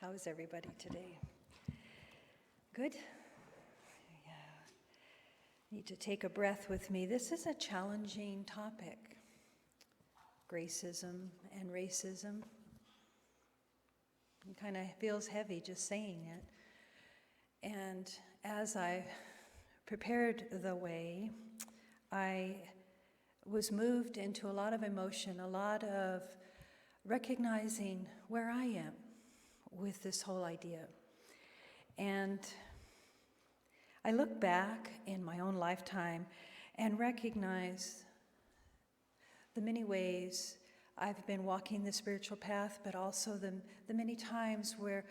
How is everybody today? Good? Yeah. Need to take a breath with me. This is a challenging topic. Gracism and racism. It kind of feels heavy just saying it. And as I prepared the way, I was moved into a lot of emotion, a lot of recognizing where I am with this whole idea. And I look back in my own lifetime and recognize the many ways I've been walking the spiritual path, but also the many times where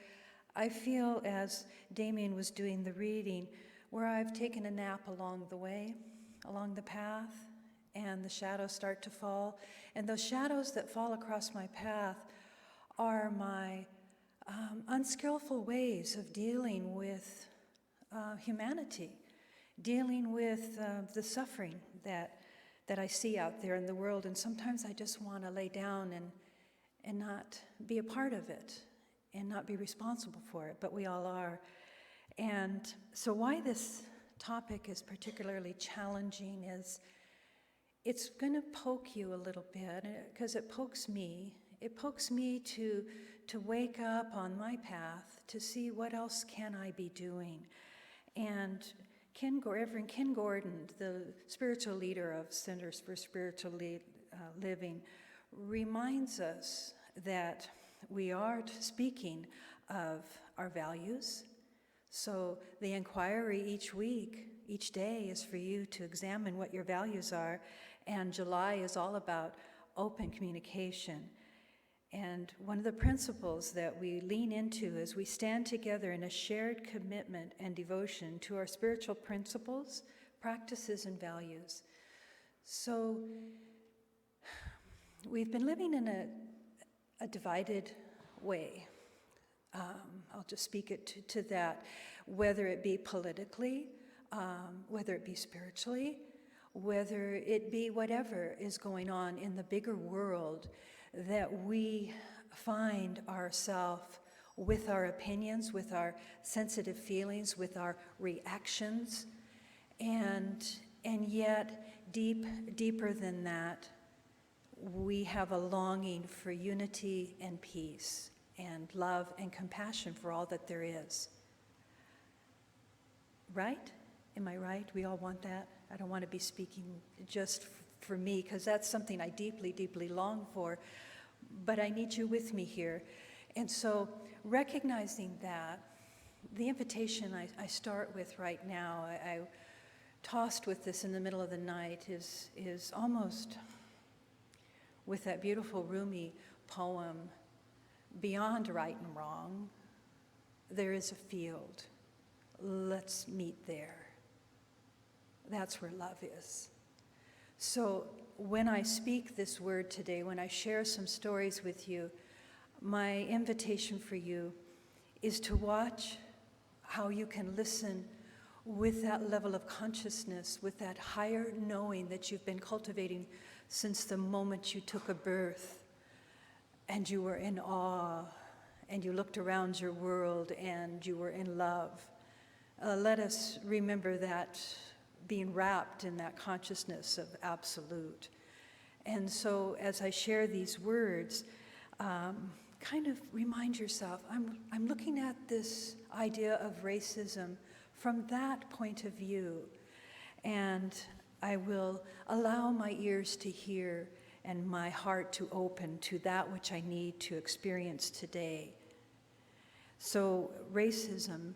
I feel, as Damien was doing the reading, where I've taken a nap along the way, along the path, and the shadows start to fall. And those shadows that fall across my path are my unskillful ways of dealing with humanity, dealing with the suffering that I see out there in the world. And sometimes I just want to lay down and not be a part of it and not be responsible for it, but we all are. And so why this topic is particularly challenging is it's going to poke you a little bit, because it pokes me. It pokes me to wake up on my path, to see what else can I be doing. And Reverend Ken Gordon, the spiritual leader of Centers for Spiritual Living, reminds us that we are speaking of our values. So the inquiry each week, each day, is for you to examine what your values are. And July is all about open communication. And one of the principles that we lean into is we stand together in a shared commitment and devotion to our spiritual principles, practices, and values. So we've been living in a divided way. I'll just speak it to that, whether it be politically, whether it be spiritually, whether it be whatever is going on in the bigger world, that we find ourselves with our opinions, with our sensitive feelings, with our reactions, and yet deeper than that, we have a longing for unity and peace and love and compassion for all that there is. Right? Am I right? We all want that? I don't want to be speaking just for me, because that's something I deeply, deeply long for, but I need you with me here. And so recognizing that, the invitation I start with right now, I tossed with this in the middle of the night, is almost with that beautiful Rumi poem, "Beyond right and wrong, there is a field. Let's meet there." That's where love is. So when I speak this word today, when I share some stories with you, my invitation for you is to watch how you can listen with that level of consciousness, with that higher knowing that you've been cultivating since the moment you took a birth and you were in awe and you looked around your world and you were in love. Let us remember that, being wrapped in that consciousness of absolute. And so as I share these words, kind of remind yourself, I'm looking at this idea of racism from that point of view, and I will allow my ears to hear and my heart to open to that which I need to experience today. So racism,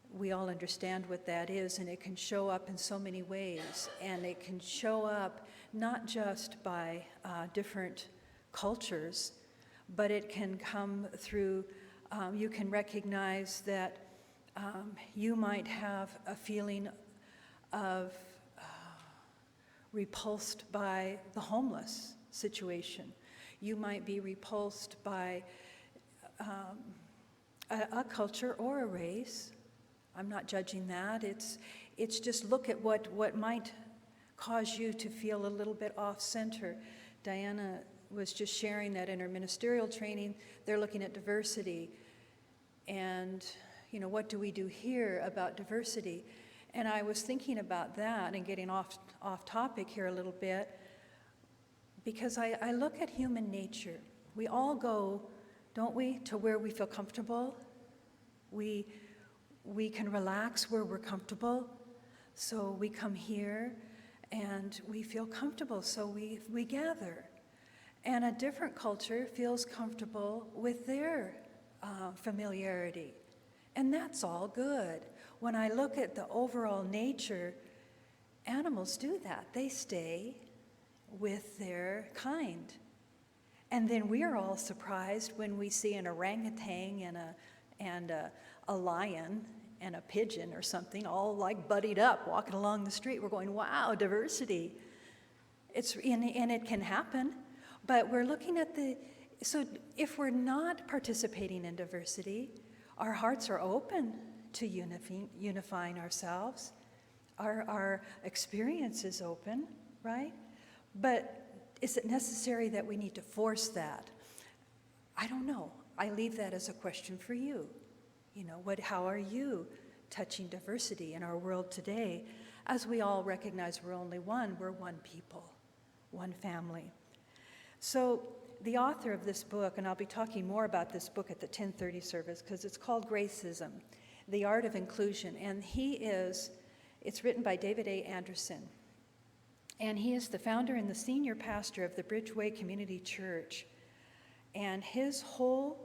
we all understand what that is, and it can show up in so many ways. And it can show up not just by different cultures, but it can come through, you can recognize that you might have a feeling of repulsed by the homeless situation. You might be repulsed by a culture or a race. I'm not judging that. It's just look at what might cause you to feel a little bit off center. Diana was just sharing that in her ministerial training. They're looking at diversity. And, what do we do here about diversity? And I was thinking about that and getting off topic here a little bit, because I look at human nature. We all go, don't we, to where we feel comfortable. We can relax where we're comfortable. So we come here and we feel comfortable, so we gather. And a different culture feels comfortable with their familiarity. And that's all good. When I look at the overall nature, animals do that. They stay with their kind. And then we are all surprised when we see an orangutan and a lion and a pigeon or something all like buddied up walking along the street. We're going, wow, diversity. And it can happen, but we're looking at so if we're not participating in diversity, our hearts are open to unifying ourselves. Our experience is open, right? But is it necessary that we need to force that? I don't know. I leave that as a question for you. How are you touching diversity in our world today? As we all recognize we're only one, we're one people, one family. So the author of this book, and I'll be talking more about this book at the 10:30 service, because it's called Gracism, The Art of Inclusion, and it's written by David A. Anderson. And he is the founder and the senior pastor of the Bridgeway Community Church. And his whole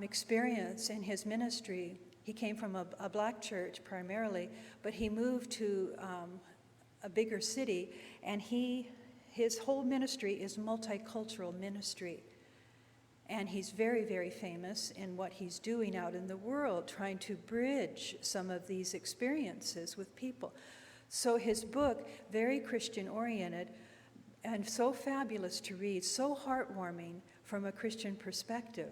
experience in his ministry, he came from a black church primarily, but he moved to a bigger city, and his whole ministry is multicultural ministry. And he's very, very famous in what he's doing out in the world, trying to bridge some of these experiences with people. So his book, very Christian-oriented, and so fabulous to read, so heartwarming from a Christian perspective.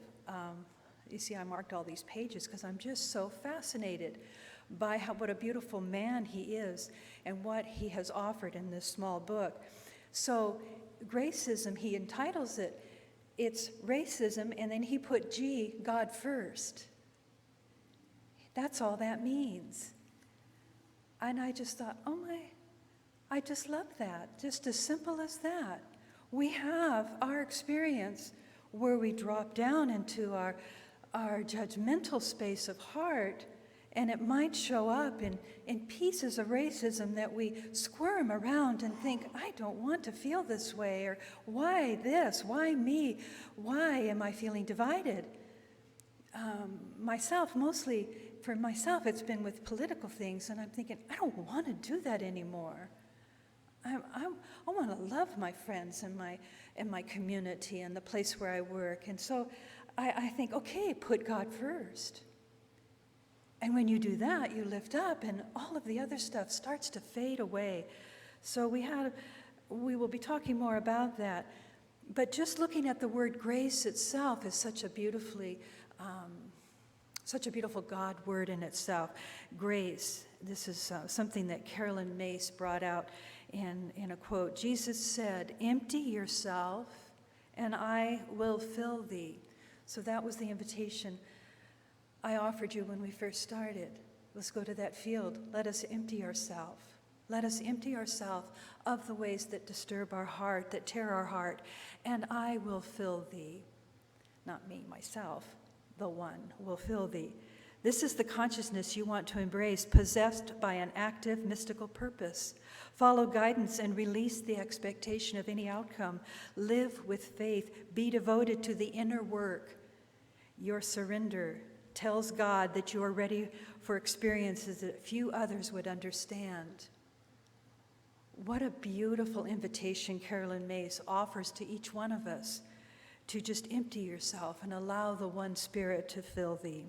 You see, I marked all these pages because I'm just so fascinated by what a beautiful man he is and what he has offered in this small book. So Gracism, he entitles it, it's racism, and then he put G, God first. That's all that means. And I just thought, oh my, I just love that, just as simple as that. We have our experience where we drop down into our judgmental space of heart, and it might show up in pieces of racism that we squirm around and think, I don't want to feel this way, or why this, why me, why am I feeling divided? Mostly for myself, it's been with political things, and I'm thinking, I don't want to do that anymore. I want to love my friends and my community and the place where I work. And so I think, okay, put God first. And when you do that, you lift up, and all of the other stuff starts to fade away. So we will be talking more about that. But just looking at the word grace itself is such a beautiful God word in itself. Grace, this is something that Carolyn Mace brought out in a quote. Jesus said, empty yourself, and I will fill thee. So that was the invitation I offered you when we first started. Let's go to that field. Let us empty ourselves. Let us empty ourselves of the ways that disturb our heart, that tear our heart, and I will fill thee. Not me, myself. The one will fill thee. This is the consciousness you want to embrace, possessed by an active mystical purpose. Follow guidance and release the expectation of any outcome. Live with faith. Be devoted to the inner work. Your surrender tells God that you are ready for experiences that few others would understand. What a beautiful invitation Carolyn Mace offers to each one of us, to just empty yourself and allow the one Spirit to fill thee.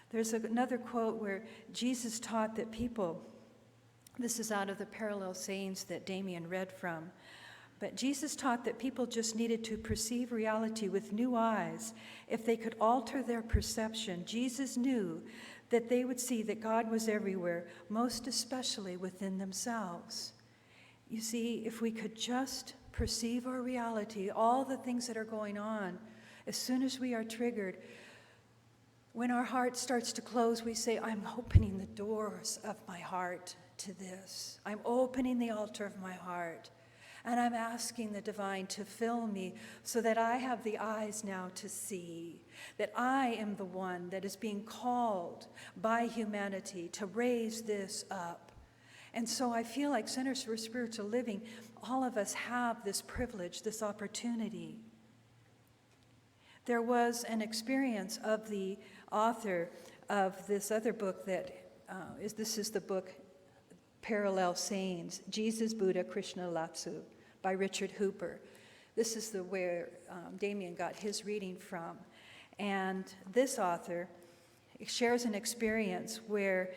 There's another quote where Jesus taught that people, this is out of the parallel sayings that Damien read from, but Jesus taught that people just needed to perceive reality with new eyes. If they could alter their perception, Jesus knew that they would see that God was everywhere, most especially within themselves. You see, if we could just perceive our reality, all the things that are going on, as soon as we are triggered, When our heart starts to close, we say, I'm opening the doors of my heart to this. I'm opening the altar of my heart. And I'm asking the divine to fill me so that I have the eyes now to see that I am the one that is being called by humanity to raise this up. And so I feel like Centers for Spiritual Living, all of us have this privilege, this opportunity. There was an experience of the author of this other book that this is the book Parallel Sayings, Jesus, Buddha, Krishna, Lao-Tzu, by Richard Hooper. This is where Damien got his reading from. And this author shares an experience where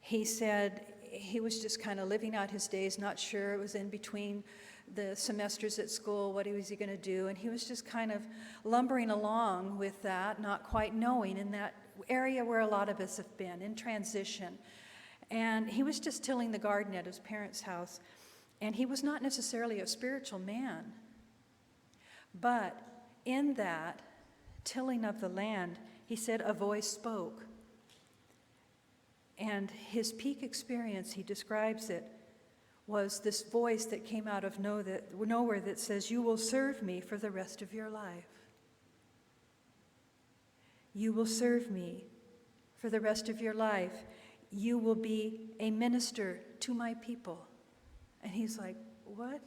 he said he was just kind of living out his days, not sure. It was in between the semesters at school, what was he going to do? And he was just kind of lumbering along with that, not quite knowing, in that area where a lot of us have been, in transition. And he was just tilling the garden at his parents' house. And he was not necessarily a spiritual man. But in that tilling of the land, he said a voice spoke. And his peak experience, he describes it, was this voice that came out of nowhere that says, you will serve me for the rest of your life. You will serve me for the rest of your life. You will be a minister to my people. And he's like, what?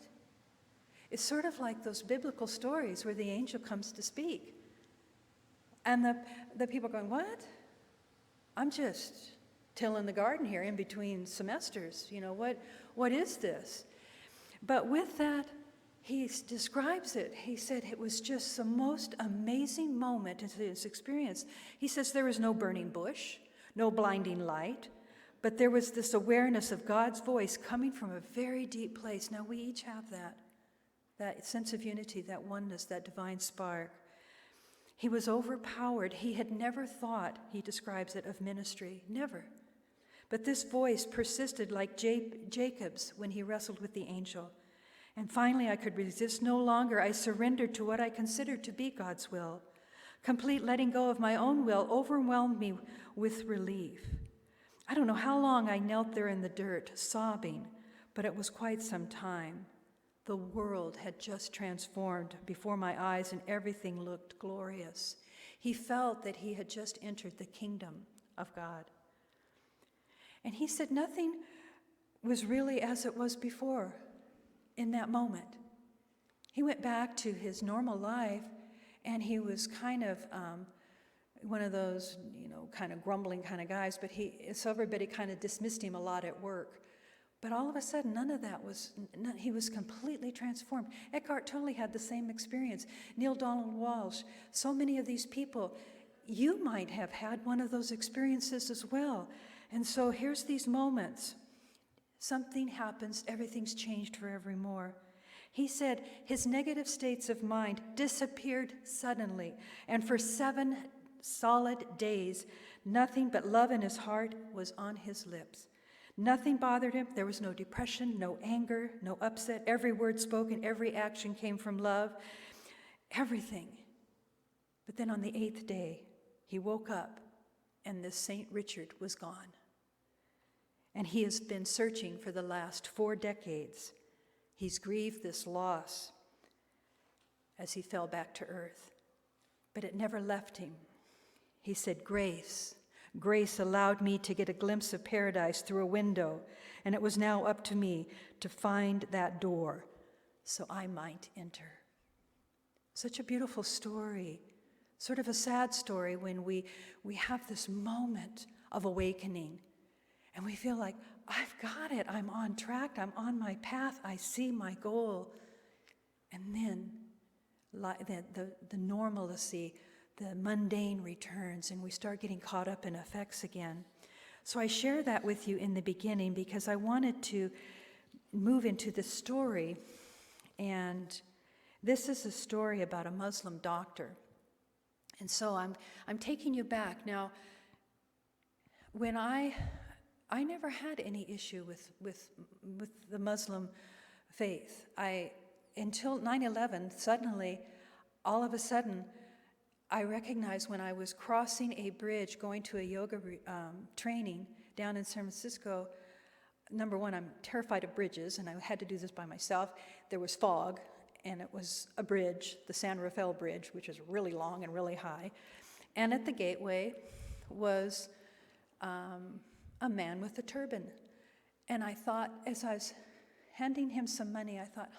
It's sort of like those biblical stories where the angel comes to speak. And the people are going, what? I'm just tilling the garden here in between semesters. You know, what is this? But with that, he describes it. He said it was just the most amazing moment in his experience. He says there was no burning bush, no blinding light, but there was this awareness of God's voice coming from a very deep place. Now, we each have that sense of unity, that oneness, that divine spark. He was overpowered. He had never thought, he describes it, of ministry. Never. But this voice persisted like Jacob's when he wrestled with the angel. And finally, I could resist no longer. I surrendered to what I considered to be God's will. Complete letting go of my own will overwhelmed me with relief. I don't know how long I knelt there in the dirt, sobbing, but it was quite some time. The world had just transformed before my eyes, and everything looked glorious. He felt that he had just entered the kingdom of God. And he said nothing was really as it was before in that moment. He went back to his normal life, and he was kind of one of those, kind of grumbling kind of guys, but so everybody kind of dismissed him a lot at work. But all of a sudden, he was completely transformed. Eckhart Tolle had the same experience. Neil Donald Walsh, so many of these people, you might have had one of those experiences as well. And so here's these moments. Something happens, everything's changed forevermore. He said his negative states of mind disappeared suddenly, and for 7 solid days, nothing but love in his heart was on his lips. Nothing bothered him. There was no depression, no anger, no upset. Every word spoken, every action came from love. Everything. But then on the 8th day, he woke up, and this Saint Richard was gone. And he has been searching for the last 4 decades. He's grieved this loss as he fell back to earth. But it never left him. He said, grace allowed me to get a glimpse of paradise through a window, and it was now up to me to find that door so I might enter. Such a beautiful story, sort of a sad story when we have this moment of awakening, and we feel like, I've got it, I'm on track, I'm on my path, I see my goal. And then the normalcy, the mundane returns, and we start getting caught up in effects again. So I share that with you in the beginning because I wanted to move into the story. And this is a story about a Muslim doctor. And so I'm taking you back. Now, when I never had any issue with the Muslim faith. Until 9/11, suddenly, all of a sudden, I recognized when I was crossing a bridge going to a yoga training down in San Francisco. Number one, I'm terrified of bridges, and I had to do this by myself. There was fog, and it was a bridge, the San Rafael Bridge, which is really long and really high. And at the gateway was a man with a turban. And I thought, as I was handing him some money, I thought,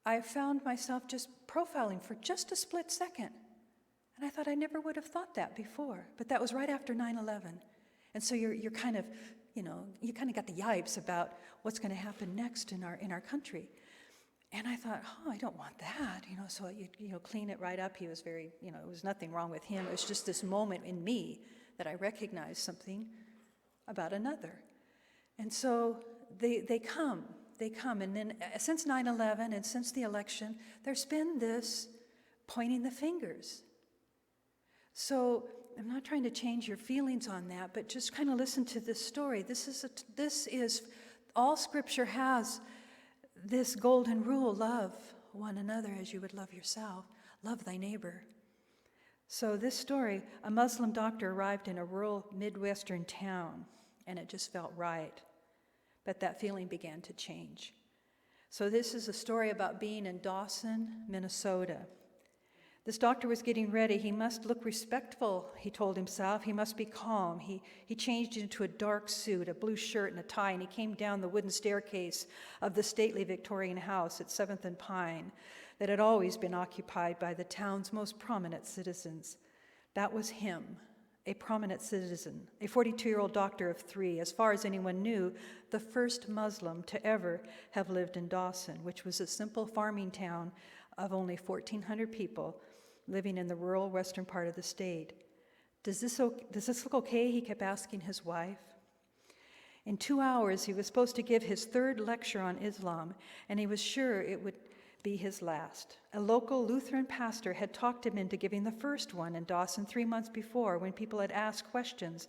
I found myself just profiling for just a split second. And I thought I never would have thought that before. But that was right after 9/11. And so you're kind of, you kind of got the yipes about what's going to happen next in our country. And I thought, I don't want that, so you clean it right up. He was very, it was nothing wrong with him. It was just this moment in me that I recognized something about another. And so they come. And then since 9/11 and since the election, there's been this pointing the fingers. So I'm not trying to change your feelings on that, but just kind of listen to this story. This is all Scripture has this golden rule: love one another as you would love yourself. Love thy neighbor. So this story, a Muslim doctor arrived in a rural Midwestern town, and it just felt right. But that feeling began to change. So this is a story about being in Dawson, Minnesota. This doctor was getting ready. He must look respectful, he told himself. He must be calm. He changed into a dark suit, a blue shirt and a tie, and he came down the wooden staircase of the stately Victorian house at 7th and Pine that had always been occupied by the town's most prominent citizens. That was him, a prominent citizen, a 42-year-old doctor of 3, as far as anyone knew, the first Muslim to ever have lived in Dawson, which was a simple farming town of only 1,400 people living in the rural western part of the state. Does this look okay? He kept asking his wife. In 2 hours, he was supposed to give his 3rd lecture on Islam, and he was sure it would be his last. A local Lutheran pastor had talked him into giving the first one in Dawson 3 months before, when people had asked questions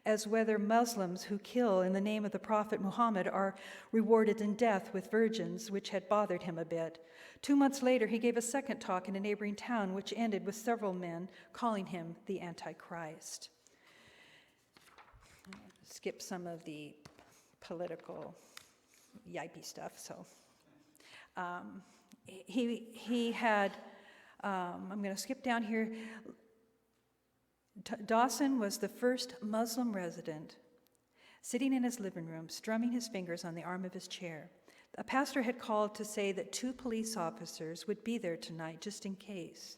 as whether Muslims who kill in the name of the Prophet Muhammad are rewarded in death with virgins, which had bothered him a bit. 2 months later, he gave a second talk in a neighboring town, which ended with several men calling him the Antichrist. I'll skip some of the political yipey stuff. So he had, I'm going to skip down here. Dawson was the first Muslim resident, sitting in his living room, strumming his fingers on the arm of his chair. A pastor had called to say that 2 police officers would be there tonight, just in case.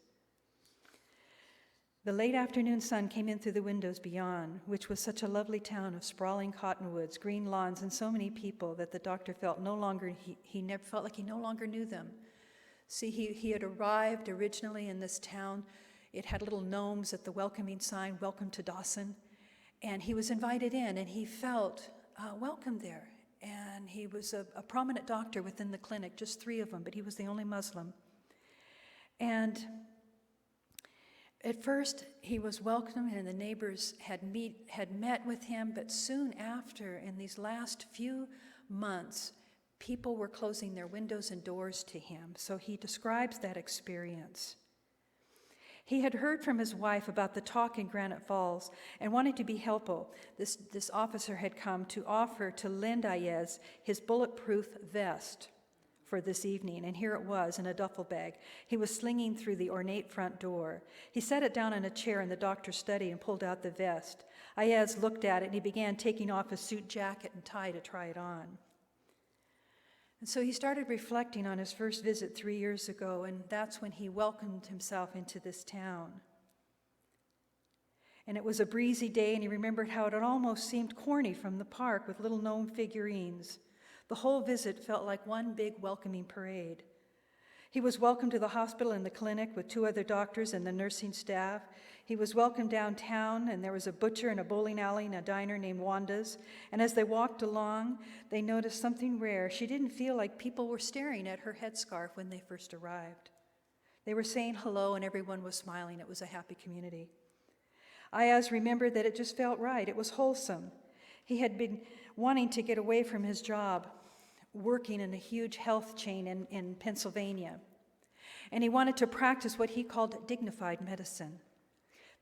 The late afternoon sun came in through the windows beyond, which was such a lovely town of sprawling cottonwoods, green lawns, and so many people that the doctor felt he never felt like he no longer knew them. See, he had arrived originally in this town. It had little gnomes at the welcoming sign, "Welcome to Dawson." And he was invited in, and he felt welcome there. And he was a prominent doctor within the clinic, just 3 of them, but he was the only Muslim. And at first, he was welcomed, and the neighbors had met with him, but soon after, in these last few months, people were closing their windows and doors to him. So he describes that experience. He had heard from his wife about the talk in Granite Falls and wanted to be helpful. This officer had come to offer to lend Ayez his bulletproof vest for this evening, and here it was in a duffel bag. He was slinging through the ornate front door. He set it down in a chair in the doctor's study and pulled out the vest. Ayez looked at it, and he began taking off his suit jacket and tie to try it on. And so he started reflecting on his first visit 3 years ago, and that's when he welcomed himself into this town. And it was a breezy day, and he remembered how it had almost seemed corny from the park with little gnome figurines. The whole visit felt like one big welcoming parade. He was welcomed to the hospital and the clinic with 2 other doctors and the nursing staff. He was welcomed downtown, and there was a butcher and a bowling alley and a diner named Wanda's. And as they walked along, they noticed something rare. She didn't feel like people were staring at her headscarf when they first arrived. They were saying hello, and everyone was smiling. It was a happy community. Ayaz remembered that it just felt right. It was wholesome. He had been wanting to get away from his job, working in a huge health chain in Pennsylvania. and he wanted to practice what he called dignified medicine.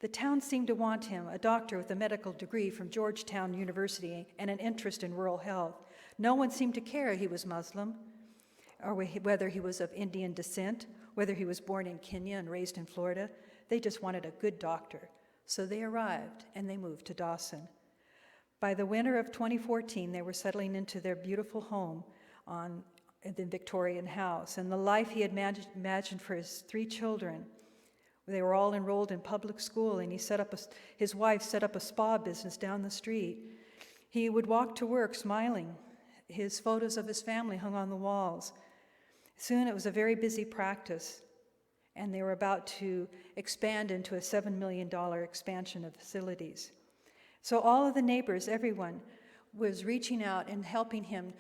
The town seemed to want him, a doctor with a medical degree from Georgetown University and an interest in rural health. No one seemed to care he was Muslim, or whether he was of Indian descent, whether he was born in Kenya and raised in Florida. They just wanted a good doctor. So they arrived, and they moved to Dawson. By the winter of 2014, they were settling into their beautiful home on the Victorian house, and the life he had imagined for his 3 children. They were all enrolled in public school, and his wife set up a spa business down the street. He would walk to work smiling. His photos of his family hung on the walls. Soon it was a very busy practice, and they were about to expand into a $7 million expansion of facilities. So all of the neighbors, everyone, was reaching out and helping him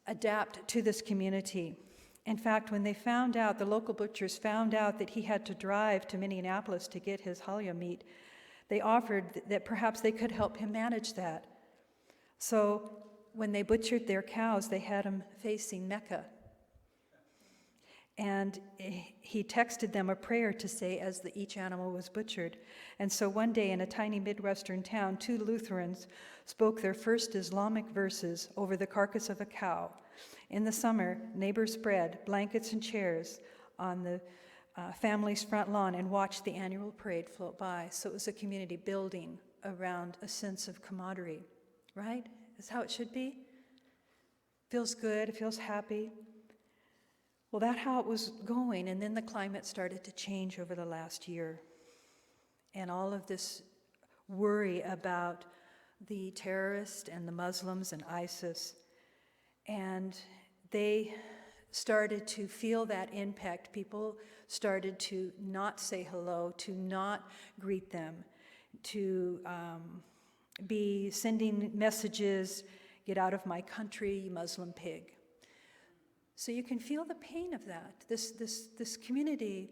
adapt to this community. In fact, when they found out, the local butchers found out that he had to drive to Minneapolis to get his halya meat, they offered that perhaps they could help him manage that. So when they butchered their cows, they had him facing Mecca. And he texted them a prayer to say as each animal was butchered. And so one day in a tiny Midwestern town, 2 Lutherans spoke their first Islamic verses over the carcass of a cow. In the summer, neighbors spread blankets and chairs on the family's front lawn and watched the annual parade float by. So it was a community building around a sense of camaraderie, right? That's how it should be. Feels good, it feels happy. Well, that's how it was going, and then the climate started to change over the last year. And all of this worry about the terrorists and the Muslims and ISIS, and they started to feel that impact. People started to not say hello, to not greet them, to be sending messages, "Get out of my country, you Muslim pig." So you can feel the pain of that. This community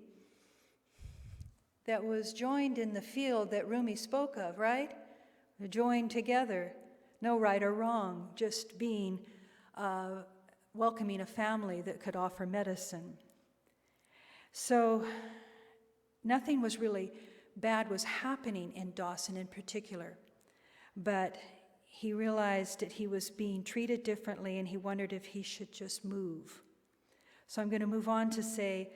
that was joined in the field that Rumi spoke of, right? They're joined together, no right or wrong, just being welcoming a family that could offer medicine. So nothing was really bad was happening in Dawson in particular, but he realized that he was being treated differently, and he wondered if he should just move. So I'm going to move on to say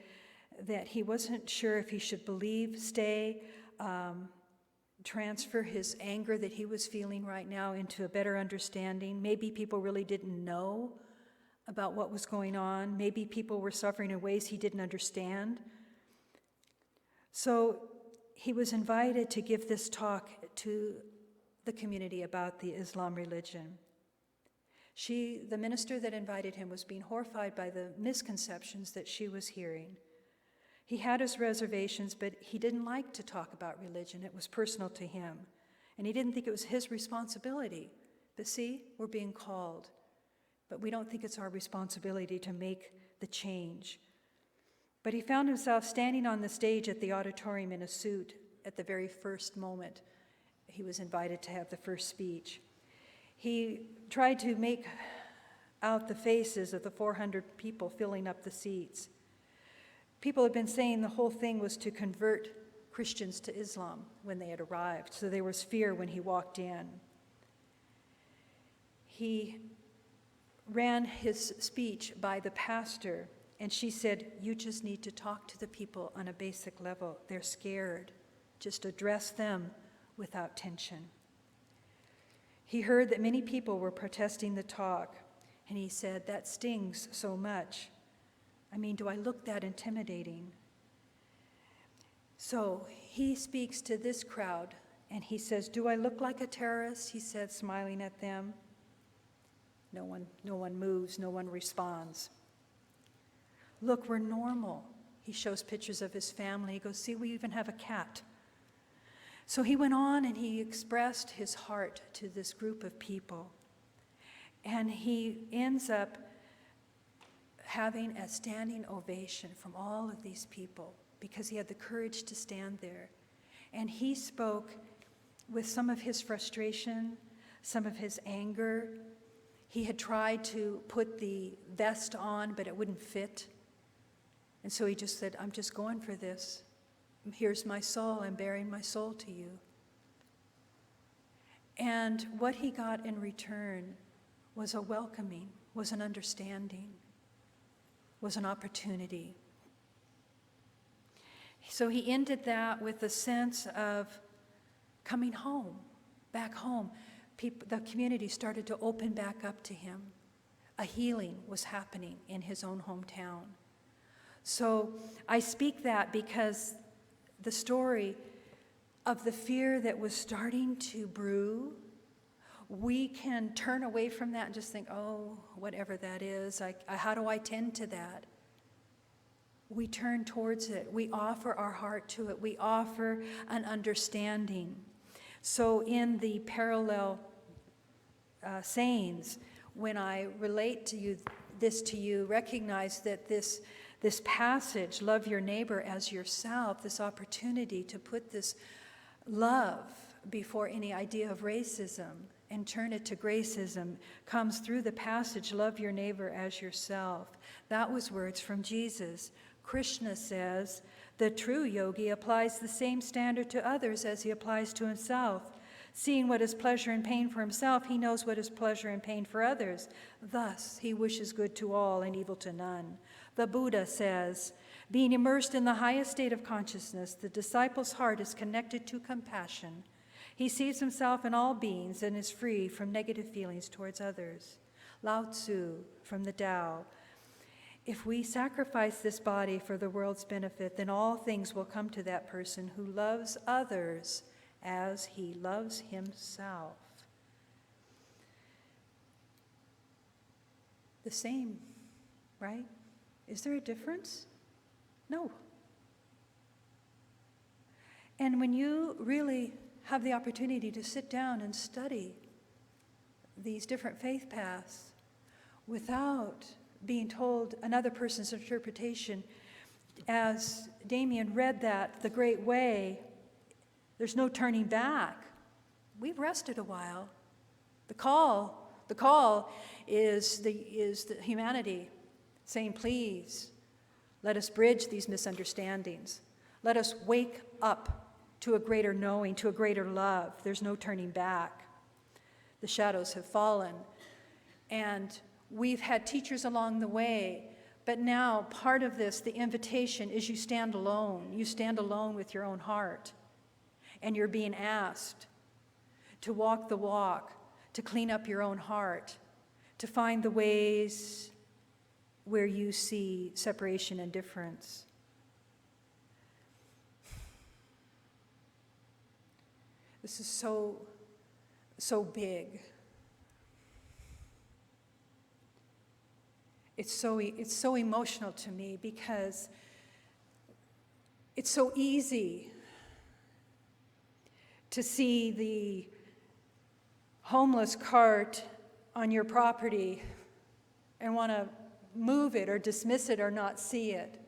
that he wasn't sure if he should believe, stay, transfer his anger that he was feeling right now into a better understanding. Maybe people really didn't know about what was going on. Maybe people were suffering in ways he didn't understand. So he was invited to give this talk to the community about the Islam religion. The minister that invited him, was being horrified by the misconceptions that she was hearing. He had his reservations, but he didn't like to talk about religion. It was personal to him, and he didn't think it was his responsibility. But see, we're being called, but we don't think it's our responsibility to make the change. But he found himself standing on the stage at the auditorium in a suit at the very first moment he was invited to have the first speech. He tried to make out the faces of the 400 people filling up the seats. People had been saying the whole thing was to convert Christians to Islam when they had arrived, so there was fear when he walked in. He ran his speech by the pastor, and she said, "You just need to talk to the people on a basic level. They're scared. Just address them without tension." He heard that many people were protesting the talk, and he said, "That stings so much. I mean, do I look that intimidating?" So he speaks to this crowd, and he says, "Do I look like a terrorist?" he said, smiling at them. No one moves, no one responds. "Look, we're normal." He shows pictures of his family. He goes, "See, we even have a cat." So he went on and he expressed his heart to this group of people. And he ends up having a standing ovation from all of these people because he had the courage to stand there. And he spoke with some of his frustration, some of his anger. He had tried to put the vest on, but it wouldn't fit. And so he just said, I'm just going for this. Here's my soul. I'm bearing my soul to you. And what he got in return was a welcoming, was an understanding, was an opportunity. So he ended that with a sense of coming home, back home. The community started to open back up to him. A healing was happening in his own hometown. So I speak that because the story of the fear that was starting to brew, we can turn away from that and just think, oh, whatever that is, how do I tend to that? We turn towards it. We offer our heart to it. We offer an understanding. So in the parallel sayings, when I relate to you, recognize that this passage, love your neighbor as yourself, this opportunity to put this love before any idea of racism and turn it to Gracism, comes through the passage, love your neighbor as yourself. That was words from Jesus. Krishna says, the true yogi applies the same standard to others as he applies to himself. Seeing what is pleasure and pain for himself, he knows what is pleasure and pain for others. Thus, he wishes good to all and evil to none. The Buddha says, being immersed in the highest state of consciousness, the disciple's heart is connected to compassion. He sees himself in all beings and is free from negative feelings towards others. Lao Tzu from the Tao. If we sacrifice this body for the world's benefit, then all things will come to that person who loves others as he loves himself. The same, right? Is there a difference? No. And when you really have the opportunity to sit down and study these different faith paths without being told another person's interpretation, as Damien read that, the great way, there's no turning back. We've rested a while. The call is the humanity saying, please, let us bridge these misunderstandings. Let us wake up to a greater knowing, to a greater love. There's no turning back. The shadows have fallen. And we've had teachers along the way, but now part of this, the invitation, is you stand alone. You stand alone with your own heart. And you're being asked to walk the walk, to clean up your own heart, to find the ways where you see separation and difference. This is so big. It's so emotional to me because it's so easy to see the homeless cart on your property and want to move it or dismiss it or not see it.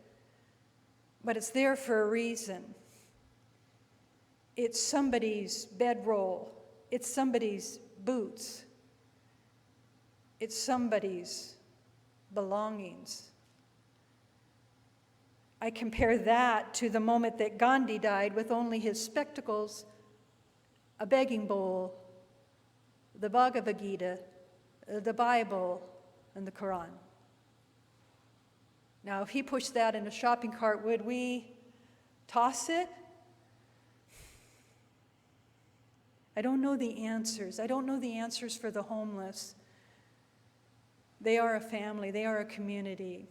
But it's there for a reason. It's somebody's bedroll. It's somebody's boots. It's somebody's belongings. I compare that to the moment that Gandhi died with only his spectacles, a begging bowl, the Bhagavad Gita, the Bible, and the Quran. Now, if he pushed that in a shopping cart, would we toss it? I don't know the answers. I don't know the answers for the homeless. They are a family. They are a community.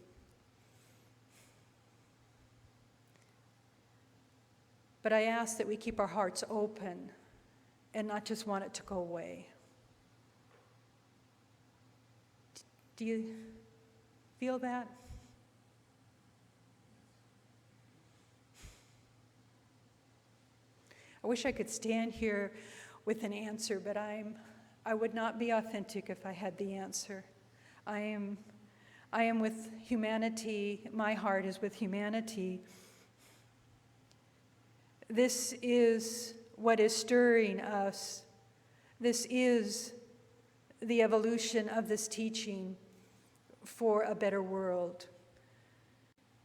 But I ask that we keep our hearts open and not just want it to go away. Do you feel that? I wish I could stand here with an answer, but I would not be authentic if I had the answer. I am with humanity. My heart is with humanity. This is what is stirring us. This is the evolution of this teaching for a better world.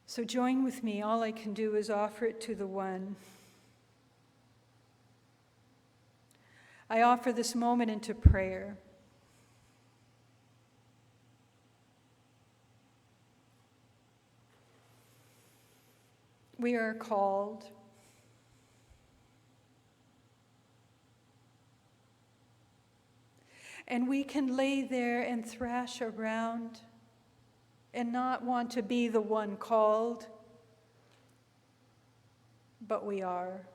So join with me. All I can do is offer it to the One. I offer this moment into prayer. We are called. And we can lay there and thrash around and not want to be the one called, but we are.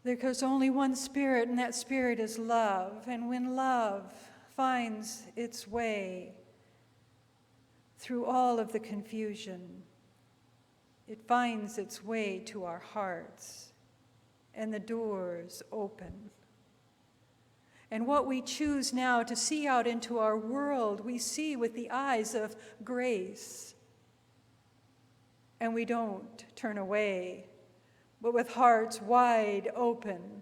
There's only one Spirit, and that Spirit is love. And when love finds its way through all of the confusion, it finds its way to our hearts, and the doors open. And what we choose now to see out into our world, we see with the eyes of grace. And we don't turn away, but with hearts wide open,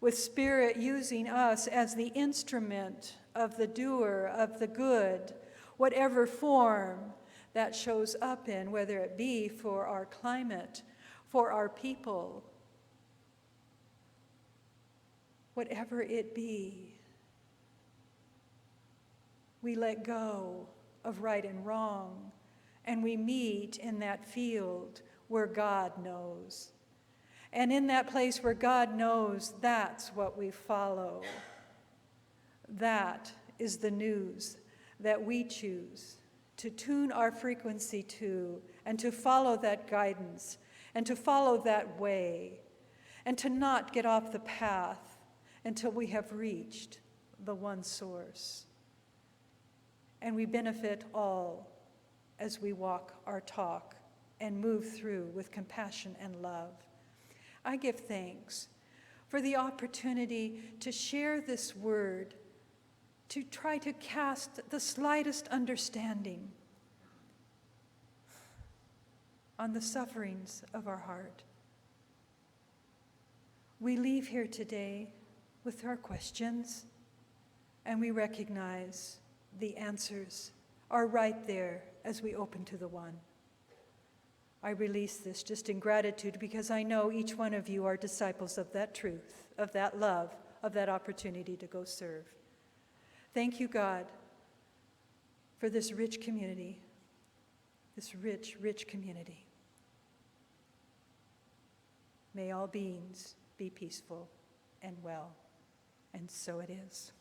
with Spirit using us as the instrument of the doer of the good, whatever form that shows up in, whether it be for our climate, for our people, whatever it be. We let go of right and wrong, and we meet in that field where God knows. And in that place where God knows, that's what we follow. That is the news that we choose to tune our frequency to, and to follow that guidance, and to follow that way, and to not get off the path until we have reached the one source. And we benefit all as we walk our talk and move through with compassion and love. I give thanks for the opportunity to share this word, to try to cast the slightest understanding on the sufferings of our heart. We leave here today with our questions, and we recognize the answers are right there as we open to the One. I release this just in gratitude because I know each one of you are disciples of that truth, of that love, of that opportunity to go serve. Thank you, God, for this rich community, this rich, rich community. May all beings be peaceful and well. And so it is.